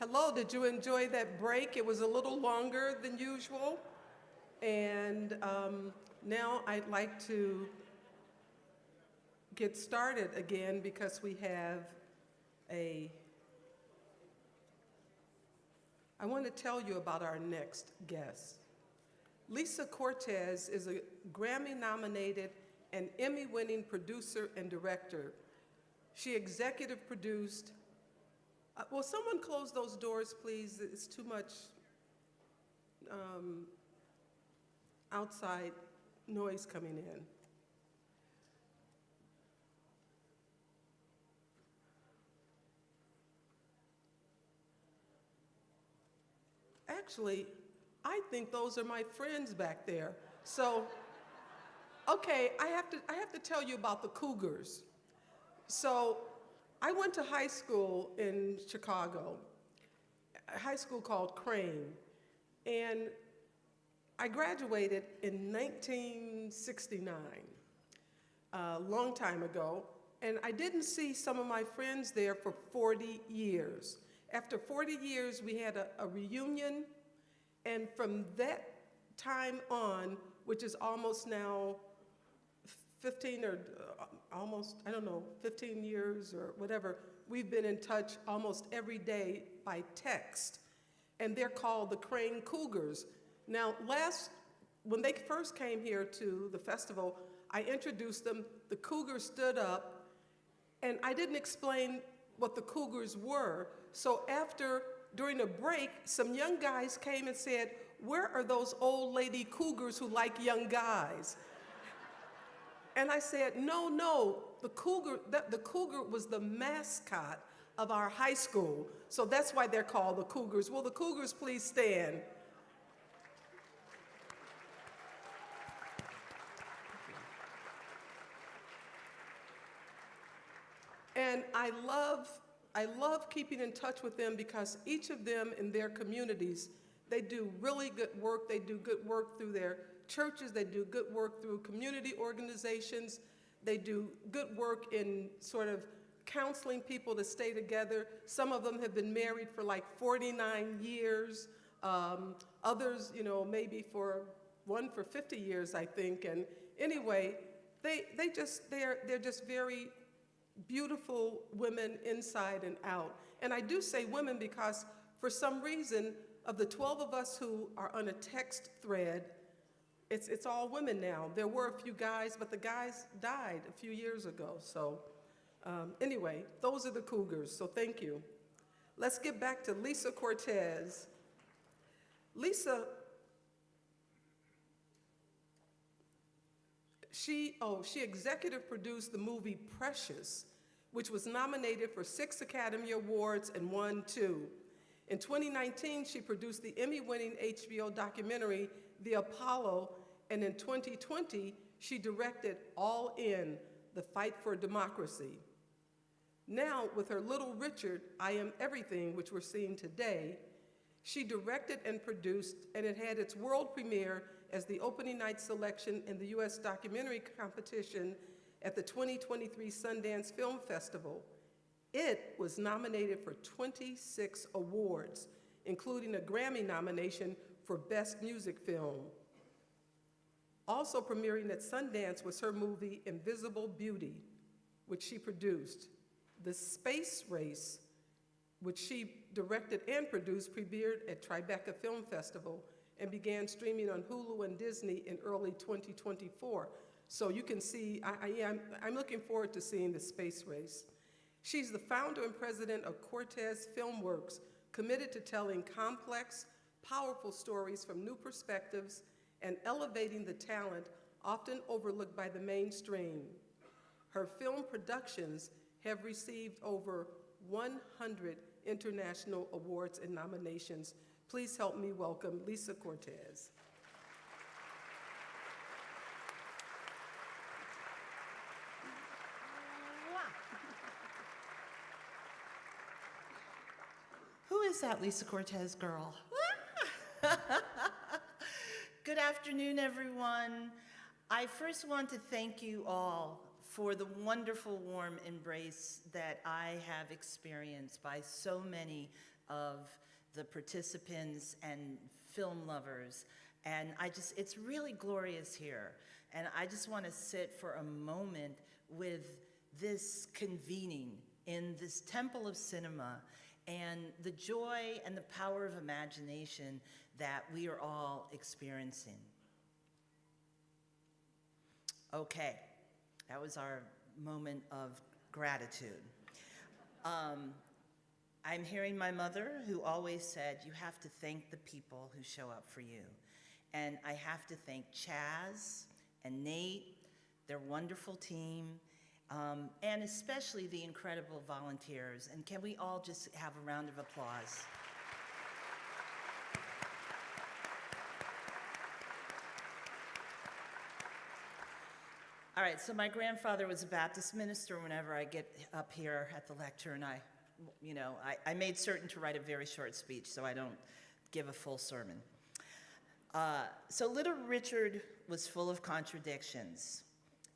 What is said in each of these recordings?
Hello, did you enjoy that break? It was a little longer than usual. And now I'd like to get started again because we have I want to tell you about our next guest. Lisa Cortez is a Grammy-nominated and Emmy-winning producer and director. She executive produced. Will someone close those doors, please? It's too much outside noise coming in. Actually, I think those are my friends back there. So, okay, I have to tell you about the Cougars. So, I went to high school in Chicago, a high school called Crane, and I graduated in 1969, a long time ago, and I didn't see some of my friends there for 40 years. After 40 years, we had a reunion, and from that time on, which is almost now 15 or almost, I don't know, 15 years or whatever, we've been in touch almost every day by text. And they're called the Crane Cougars. Now, when they first came here to the festival, I introduced them, the Cougars stood up, and I didn't explain what the Cougars were. So during a break, some young guys came and said, "Where are those old lady Cougars who like young guys?" And I said, no, the cougar was the mascot of our high school. So that's why they're called the Cougars. Will the Cougars please stand? And I love keeping in touch with them because each of them in their communities, they do really good work. They do good work through their churches, they do good work through community organizations, they do good work in sort of counseling people to stay together. Some of them have been married for like 49 years, others, maybe one for 50 years, I think. And anyway, they're just very beautiful women inside and out. And I do say women because for some reason, of the 12 of us who are on a text thread, it's all women now. There were a few guys, but the guys died a few years ago. So anyway, those are the Cougars, so thank you. Let's get back to Lisa Cortez. Lisa, she executive produced the movie Precious, which was nominated for 6 Academy Awards and won 2. In 2019, she produced the Emmy-winning HBO documentary, The Apollo, and in 2020, she directed All In, The Fight for Democracy. Now, with her Little Richard, I Am Everything, which we're seeing today, she directed and produced, and it had its world premiere as the opening night selection in the U.S. documentary competition at the 2023 Sundance Film Festival. It was nominated for 26 awards, including a Grammy nomination for Best Music Film. Also premiering at Sundance was her movie Invisible Beauty, which she produced. The Space Race, which she directed and produced, premiered at Tribeca Film Festival and began streaming on Hulu and Disney in early 2024. So you can see, I'm looking forward to seeing The Space Race. She's the founder and president of Cortez Filmworks, committed to telling complex, powerful stories from new perspectives and elevating the talent often overlooked by the mainstream. Her film productions have received over 100 international awards and nominations. Please help me welcome Lisa Cortez. Who is that Lisa Cortez girl? Good afternoon, everyone. I first want to thank you all for the wonderful warm embrace that I have experienced by so many of the participants and film lovers. And it's really glorious here. And I just want to sit for a moment with this convening in this temple of cinema and the joy and the power of imagination that we are all experiencing. Okay, that was our moment of gratitude. I'm hearing my mother, who always said, you have to thank the people who show up for you. And I have to thank Chaz and Nate, their wonderful team, and especially the incredible volunteers. And can we all just have a round of applause? All right, so my grandfather was a Baptist minister. Whenever I get up here at the lectern, I made certain to write a very short speech so I don't give a full sermon. So little Richard was full of contradictions.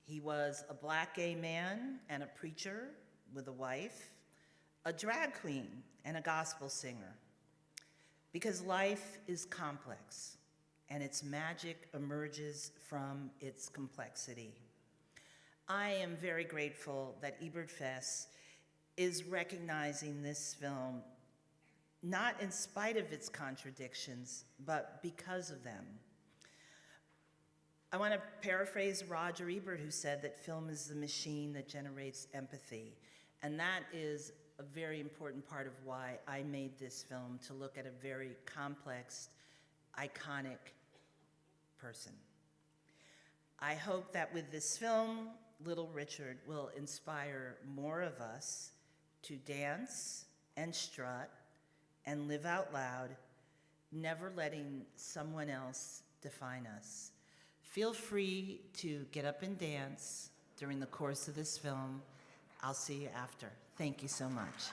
He was a black gay man and a preacher with a wife, a drag queen and a gospel singer. Because life is complex and its magic emerges from its complexity. I am very grateful that Ebertfest is recognizing this film, not in spite of its contradictions, but because of them. I want to paraphrase Roger Ebert, who said that film is the machine that generates empathy. And that is a very important part of why I made this film, to look at a very complex, iconic person. I hope that with this film, Little Richard will inspire more of us to dance and strut and live out loud, never letting someone else define us. Feel free to get up and dance during the course of this film. I'll see you after. Thank you so much.